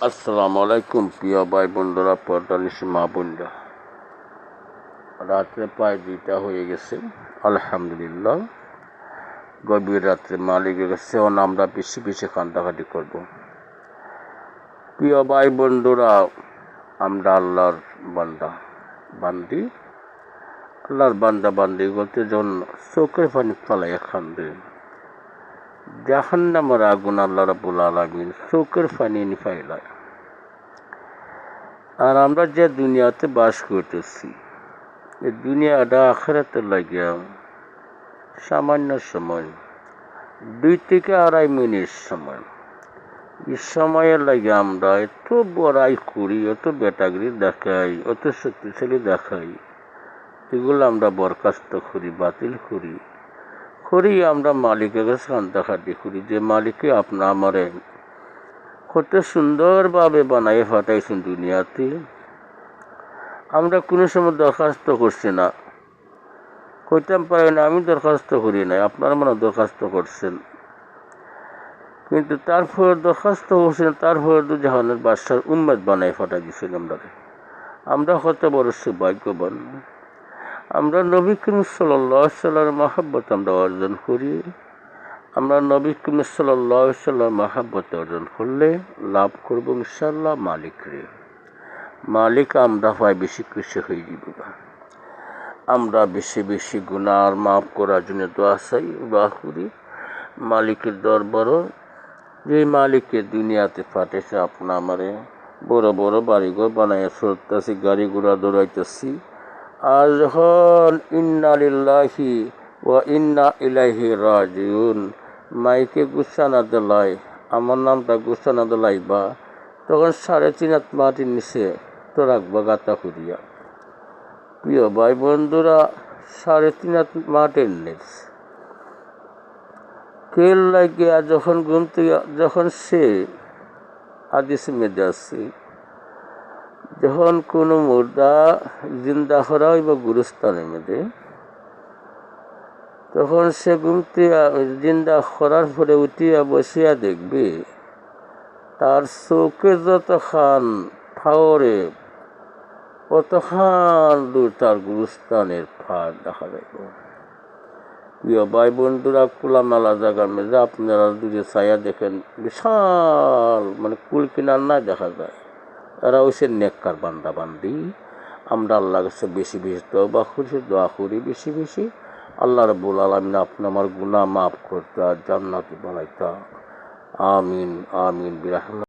আসসালামু আলাইকুম প্রিয় ভাই বন্ধুরা, পর্দানিশী মা বোনরা। রাত্রে প্রায় 2টা হয়ে গেছে। আলহামদুলিল্লাহ, গভীর রাত্রে মালিকের কাছে আমরা বেশি বেশি কান্দাকাটি করব। প্রিয় ভাই বন্ধুরা, আমরা আল্লাহর বান্দি আল্লাহর বান্দি বলতে যখন চোখের পানি ফলাইয়া কান্দে, জাহান্নামের আগুন আল্লাহ রাব্বুল আলামিন চোখের পানি নিফাইলায়। আর আমরা যে দুনিয়াতে বাস করতেছি, এই দুনিয়াটা আখিরাতে লাগিয়া সামান্য সময়, 2 থেকে 2.5 মিনিট সময়। এই সময়ের লাগে আমরা এত বড়াই করি, এত বেটাগিরি দেখাই, এত শক্তিশালী দেখাই। এগুলো আমরা বরখাস্ত করি, বাতিল করি আমরা মালিকের কাছে কান্দাকাটি করি যে মালিককে আমারে কত সুন্দরভাবে বানাই ফাটাইছেন দুনিয়াতে। আমরা কোনো সময় দরখাস্ত করছি না, কইতাম পারি না আমি দরখাস্ত করি নাই, আপনারা মনে দরখাস্ত করছেন, কিন্তু তারপর দরখাস্ত করছেন, তারপর দু জাহানের বাদশার উম্মত বানাই ফাটাই দিয়েছেন আমরা কত বড় সৌভাগ্যবান। আমরা নবী করিম সাল্লাল্লাহু আলাইহি সাল্লামের মহব্বত আমরা অর্জন করি। আমরা নবী করিম সাল্লাল্লাহু আলাইহি সাল্লামের মহব্বত অর্জন করলে লাভ করব ইনশাআল্লাহ মালিক আমরা হয় বেশি খুশি হয়ে যাব। আমরা বেশি বেশি গুনাহ মাফ করার জন্য দোয়া করি মালিকের দরবারে, যে মালিককে দুনিয়াতে পাঠাইছে আপনা আমারে বড় বড় বাড়িঘর বানাইয়া চলতেছি, গাড়ি ঘোড়া দৌড়াইতেছি। আর যখন ইন্না লিল্লাহি ওয়া ইন্না ইলাইহি রাজিউন মাইকে গুছানা দিলাই, আমার নামটা গুছানা দিলাইবা, তখন 3.5 হাত মাটির নিচে তো রাখবা গাতা করিয়া। প্রিয় ভাই বন্ধুরা, 3.5 হাত মাটির নিচ কেল লাগিয়া যখন ঘুম থেকে যখন সে হাদিসে মেয়েদে আসছে, যখন কোনো মুর্দা জিন্দা করা হইবা গুরুস্থানের মধ্যে, তখন সে ঘুম থেকে জিন্দা করার পরে উঠিয়া বসিয়া দেখবে তার চোখে যতখান ফাওরে অতখান দূর তার গুরুস্থানের ফাঁক দেখা যাইব। প্রিয় ভাই বন্ধুরা, খোলামেলা জায়গার মধ্যে আপনারা দূরে ছায়া দেখেন, বিশাল কুল কিনার না দেখা যায়। এরা হচ্ছে নেককার বান্দি। আমরা আল্লাহর কাছে বেশি বেশি তওবা করি, দোয়া করি বেশি বেশি। আল্লাহ রাব্বুল আলামিন আপনি আমার গুনাহ মাফ করতে আর জান্নাতে বানাইতা। আমিন আমিন বিরহমাতিহি।